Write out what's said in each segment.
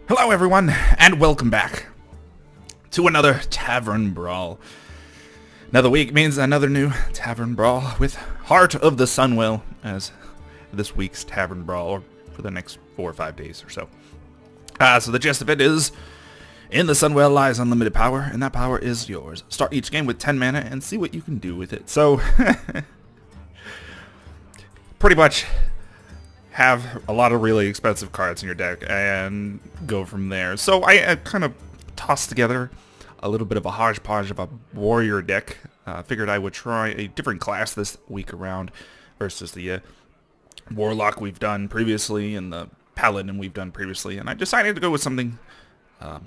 Hello everyone, and welcome back to another Tavern Brawl. Another week means another new Tavern Brawl with Heart of the Sunwell as this week's Tavern Brawl, or for the next 4 or 5 days or so. So the gist of it is, in the Sunwell lies unlimited power, and that power is yours. Start each game with 10 mana and see what you can do with it. So, pretty much have a lot of really expensive cards in your deck and go from there. So I kind of tossed together a little bit of a hodgepodge of a warrior deck. Figured I would try a different class this week around versus the warlock we've done previously and the paladin we've done previously, and I decided to go with something a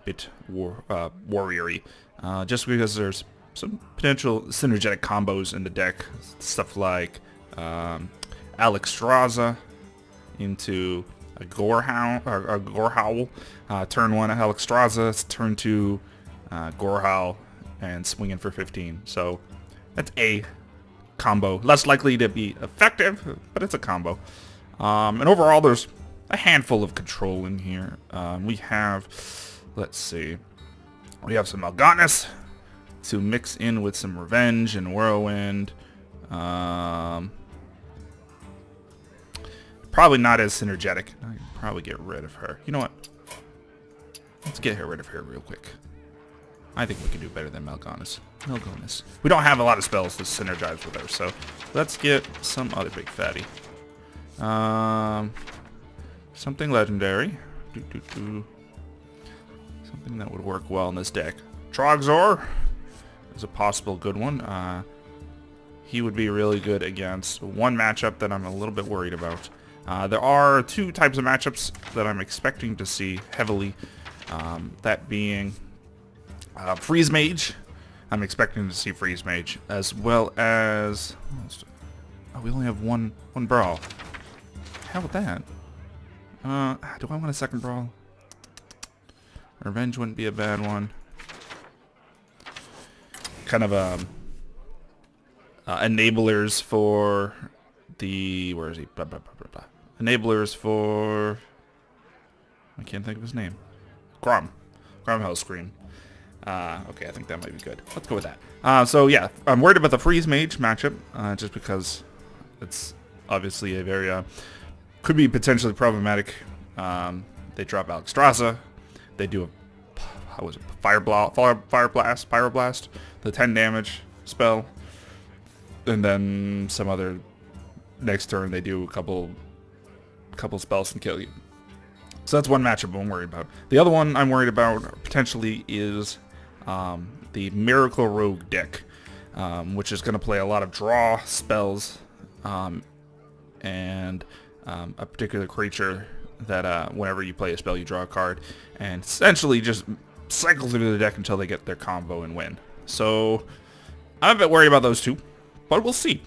bit warrior-y, just because there's some potential synergetic combos in the deck. Stuff like Alexstrasza into a Gorehowl. Turn 1 Alexstrasza, turn 2 Gorehowl, and swing in for 15. So that's a combo. Less likely to be effective, but it's a combo. And overall, there's a handful of control in here. We have, let's see, we have some Mal'Ganis to mix in with some Revenge and Whirlwind. Probably not as synergetic. I can probably get rid of her. You know what? Let's get rid of her real quick. I think we can do better than Mal'Ganis. We don't have a lot of spells to synergize with her, so let's get some other big fatty. Something legendary. Something that would work well in this deck. Trogzor is a possible good one. He would be really good against one matchup that I'm a little bit worried about. There are 2 types of matchups that I'm expecting to see heavily. That being Freeze Mage. I'm expecting to see Freeze Mage, as well as... Oh, we only have one Brawl. How about that? Do I want a second Brawl? Revenge wouldn't be a bad one. Kind of enablers for the... Where is he? Blah, blah, blah, blah, blah. Enablers for... I can't think of his name. Grom Hellscream. Okay, I think that might be good. Let's go with that. So yeah, I'm worried about the Freeze Mage matchup, just because it's obviously a very... could be potentially problematic. They drop Alexstrasza. They do a... How was it? Pyroblast. The 10 damage spell. And then some other... Next turn they do a couple spells and kill you. So that's one matchup I'm worried about. The other one I'm worried about potentially is the Miracle Rogue deck, which is going to play a lot of draw spells and a particular creature that whenever you play a spell you draw a card, and essentially just cycle through the deck until they get their combo and win. So I'm a bit worried about those 2, but we'll see.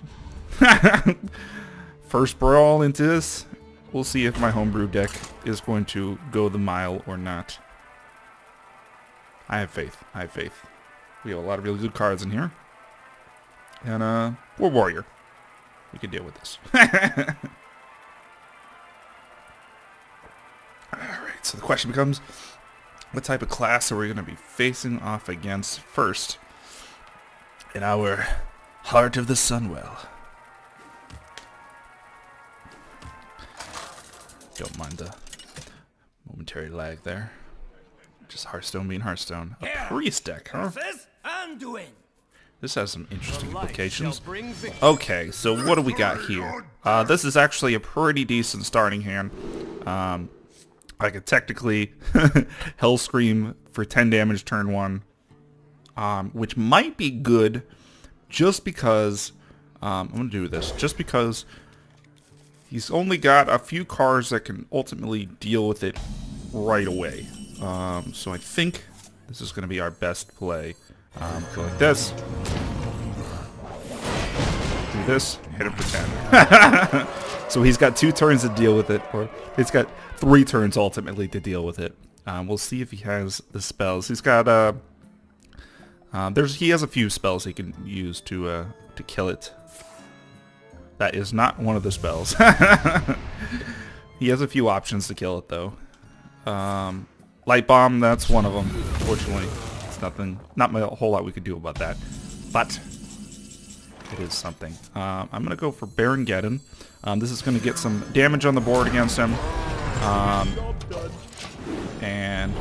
First brawl into this, we'll see if my homebrew deck is going to go the mile or not. I have faith. We have a lot of really good cards in here. And we're warrior. We can deal with this. Alright, so the question becomes, what type of class are we going to be facing off against first in our Heart of the Sunwell? Don't mind the momentary lag there. Just Hearthstone being Hearthstone. A priest deck, huh? This has some interesting implications. Okay, so what do we got here? This is actually a pretty decent starting hand. I could technically Hellscream for 10 damage turn 1, which might be good just because... I'm going to do this just because he's only got a few cards that can ultimately deal with it right away. So I think this is going to be our best play. Go like this. Do this. Hit him for 10. So he's got 2 turns to deal with it, or he's got 3 turns ultimately to deal with it. We'll see if he has the spells. He's got he has a few spells he can use to kill it. That is not one of the spells. He has a few options to kill it, though. Light bomb, that's one of them. Fortunately, it's nothing, not a whole lot we could do about that, but it is something. I'm gonna go for Baron Geddon. This is gonna get some damage on the board against him, and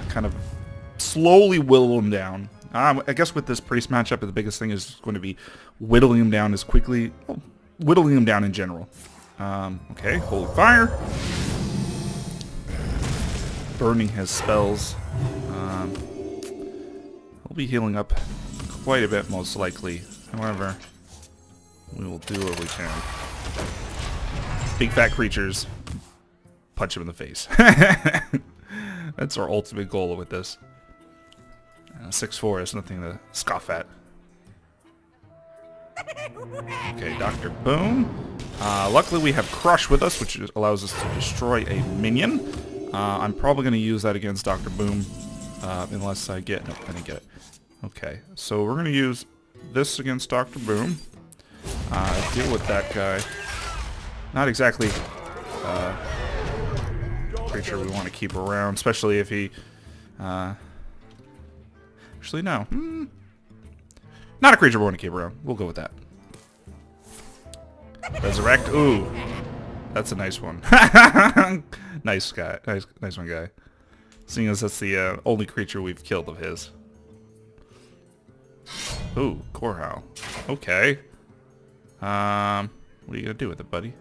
kind of slowly whittle him down. I guess with this priest matchup, the biggest thing is going to be whittling him down as quickly, well, whittling him down in general. Okay, Holy Fire. Burning his spells. He'll be healing up quite a bit, most likely. However, we will do what we can. Big fat creatures. Punch him in the face. That's our ultimate goal with this. 6-4 is nothing to scoff at. Okay, Dr. Boom. Luckily we have Crush with us, which allows us to destroy a minion. I'm probably going to use that against Dr. Boom, unless I get... Nope, I didn't get it. Okay, so we're going to use this against Dr. Boom. Deal with that guy. Not exactly creature we want to keep around, especially if he... actually, no. Not a creature we want to keep around. We'll go with that. Resurrect. Ooh. That's a nice one. Nice guy. Nice one, guy. Seeing as that's the only creature we've killed of his. Ooh, Corehowl. Okay. What are you gonna do with it, buddy?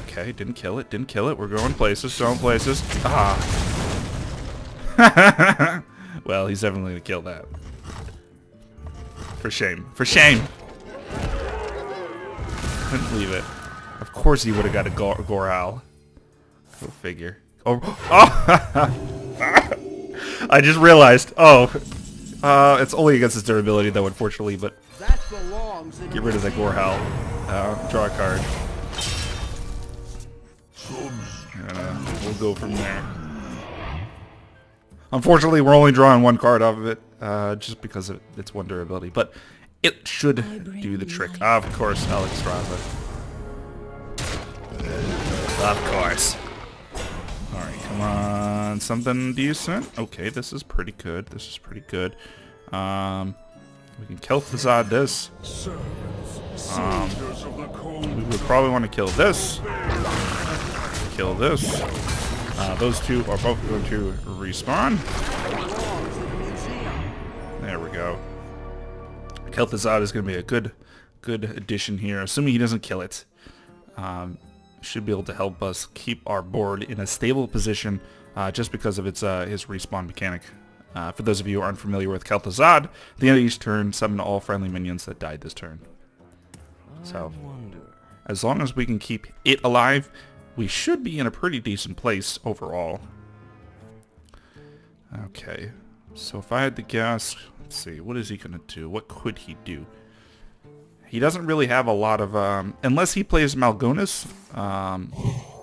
Okay, didn't kill it. Didn't kill it. We're going places. Going places. Ah. Well, he's definitely gonna kill that. For shame. For shame! Couldn't leave it. Of course he would have got a Gorehowl. Go figure. Oh! Oh! I just realized. Oh. It's only against his durability though, unfortunately, but... Get rid of that Gorehowl. Draw a card. We'll go from there. Unfortunately, we're only drawing one card off of it, just because of its one durability. But it should do the trick. Of course, Alex Strava. Of course. Alright, come on. Something decent. Okay, this is pretty good. This is pretty good. We can Kel'Thuzad this. We would probably want to kill this. Kill this. Those two are both going to respawn. There we go. Kel'Thuzad is going to be a good addition here, assuming he doesn't kill it. Should be able to help us keep our board in a stable position, just because of its his respawn mechanic. For those of you who aren't familiar with Kel'Thuzad, at the end of each turn, summon all friendly minions that died this turn. So, as long as we can keep it alive, we should be in a pretty decent place overall. Okay, so if I had to guess, let's see, what is he going to do? What could he do? He doesn't really have a lot of, unless he plays Mal'Gonis,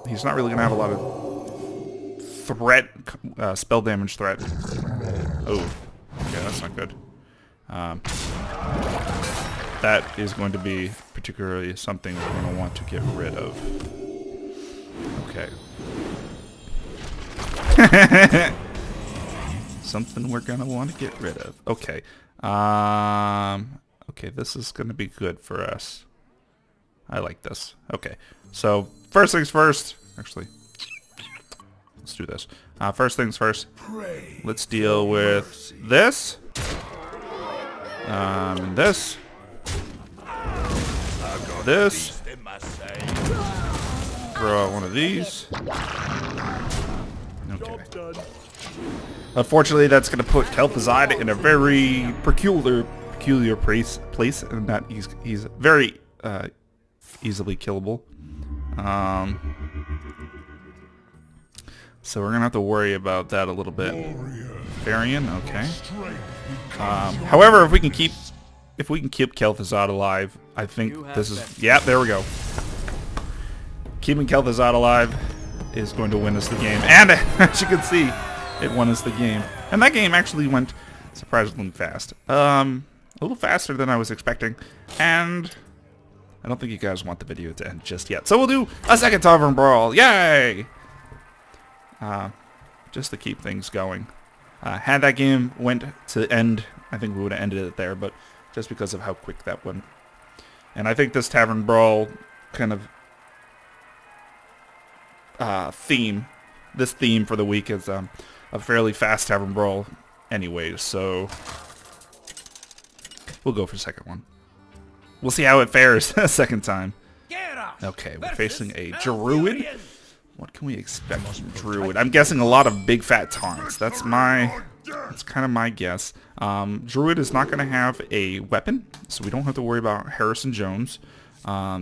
he's not really going to have a lot of threat, spell damage threat. Oh, okay, that's not good. That is going to be particularly something we're going to want to get rid of. Okay. Something we're going to want to get rid of. Okay. Okay, this is going to be good for us. I like this. Okay. So, first things first. Actually, let's do this. First things first. Let's deal with this. This. This. Throw out one of these. Okay. Unfortunately, that's going to put Kel'Thuzad in a very peculiar place, and that he's very easily killable. So we're gonna have to worry about that a little bit. Varian, okay. However, if we can keep Kel'Thuzad alive, I think this is... Yeah, there we go. Keeping Kel'Thuzad alive is going to win us the game. And as you can see, it won us the game. And that game actually went surprisingly fast. A little faster than I was expecting. And I don't think you guys want the video to end just yet. So we'll do a second Tavern Brawl. Yay! Just to keep things going. Had that game went to the end, I think we would have ended it there, but just because of how quick that went. And I think this Tavern Brawl kind of theme for the week is a fairly fast Tavern Brawl anyways, so we'll go for the second one. We'll see how it fares a second time. Okay, we're facing a Druid. What can we expect from Druid? I'm guessing a lot of big fat taunts. That's kind of my guess. Druid is not going to have a weapon, so we don't have to worry about Harrison Jones.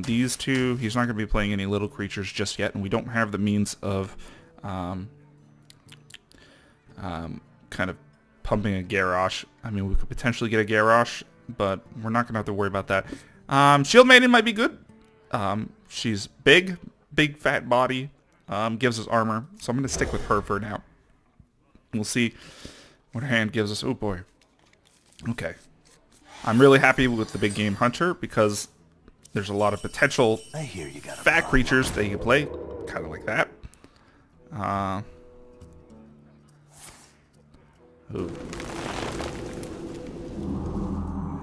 These two, he's not going to be playing any little creatures just yet, and we don't have the means of kind of pumping a Garrosh. I mean, we could potentially get a Garrosh, but we're not going to have to worry about that. Shield Maiden might be good. She's big fat body, gives us armor, so I'm going to stick with her for now. We'll see what her hand gives us. Oh boy. Okay. I'm really happy with the big game Hunter because there's a lot of potential fat creatures that you can play, kind of like that. Ooh.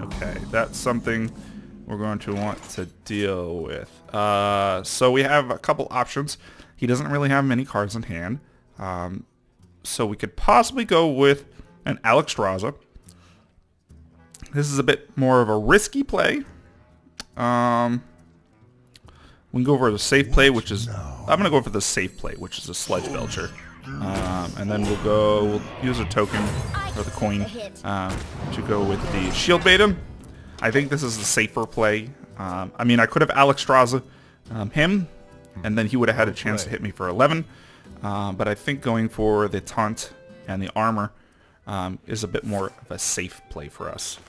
Okay, that's something we're going to want to deal with. So we have a couple options. He doesn't really have many cards in hand. So we could possibly go with an Alexstrasza. This is a bit more of a risky play. We can go for the safe play, which is... I'm going to go for the safe play, which is a Sledge Belcher. And then we'll use a token, or the coin, to go with the Shield Maiden. I think this is the safer play. I mean, I could have Alexstrasza him, and then he would have had a chance to hit me for 11. But I think going for the taunt and the armor is a bit more of a safe play for us.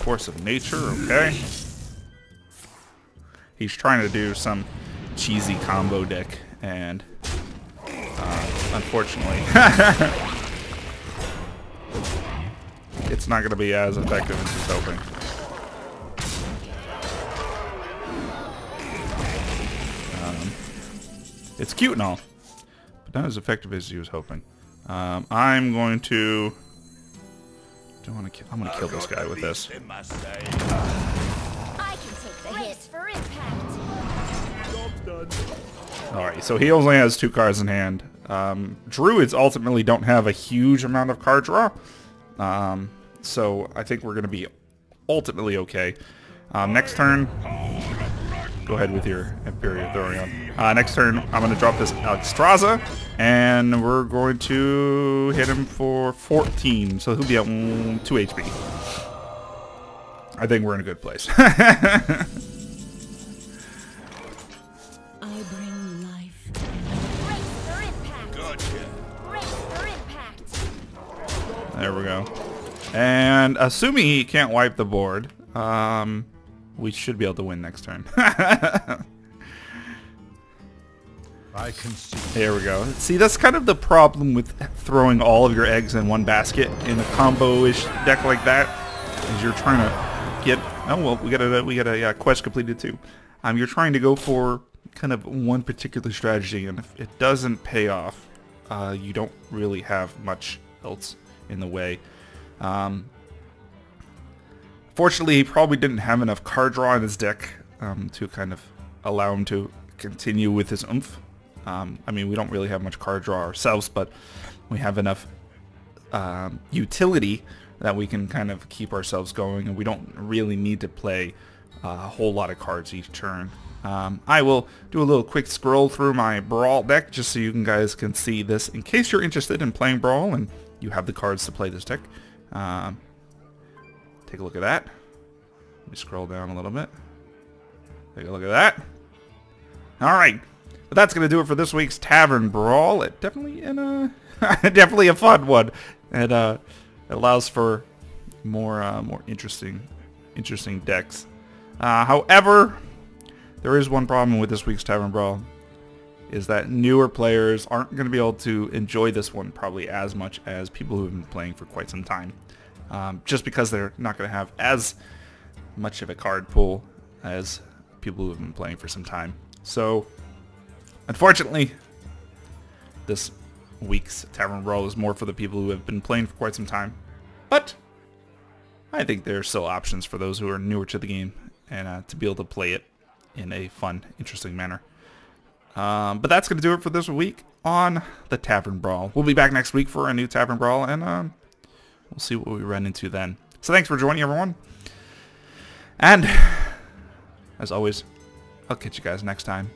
Force of Nature, okay. He's trying to do some cheesy combo deck, and unfortunately, it's not going to be as effective as he's hoping. It's cute and all, but not as effective as he was hoping. I'm going to... I'm going to kill this guy with this. I can take the hit for impact. Alright, so he only has 2 cards in hand. Druids ultimately don't have a huge amount of card draw. So I think we're going to be ultimately okay. Next turn... Go ahead with your Imperial Thorium. Next turn, I'm going to drop this Alexstrasza, and we're going to hit him for 14, so he'll be at 2 HP. I think we're in a good place. I bring life. Brace for impact. Gotcha. Brace for impact. There we go. And assuming he can't wipe the board, we should be able to win next turn. I can see. There we go. See, that's kind of the problem with throwing all of your eggs in one basket in a combo-ish deck like that. Is you're trying to get... Oh well, we got a quest completed too. You're trying to go for kind of one particular strategy, and if it doesn't pay off, you don't really have much else in the way. Fortunately, he probably didn't have enough card draw in his deck to kind of allow him to continue with his oomph. I mean, we don't really have much card draw ourselves, but we have enough utility that we can kind of keep ourselves going, and we don't really need to play a whole lot of cards each turn. I will do a little quick scroll through my Brawl deck just so you guys can see this in case you're interested in playing Brawl and you have the cards to play this deck. Take a look at that. Let me scroll down a little bit. Take a look at that. Alright. But that's going to do it for this week's Tavern Brawl. It definitely definitely a fun one. And it allows for more interesting decks. However, there is one problem with this week's Tavern Brawl. Is that newer players aren't going to be able to enjoy this one probably as much as people who have been playing for quite some time. Just because they're not going to have as much of a card pool as people who have been playing for some time. So, unfortunately, this week's Tavern Brawl is more for the people who have been playing for quite some time. But I think there are still options for those who are newer to the game and to be able to play it in a fun, interesting manner. But that's going to do it for this week on the Tavern Brawl. We'll be back next week for a new Tavern Brawl, and we'll see what we run into then. So thanks for joining, everyone. And, as always, I'll catch you guys next time.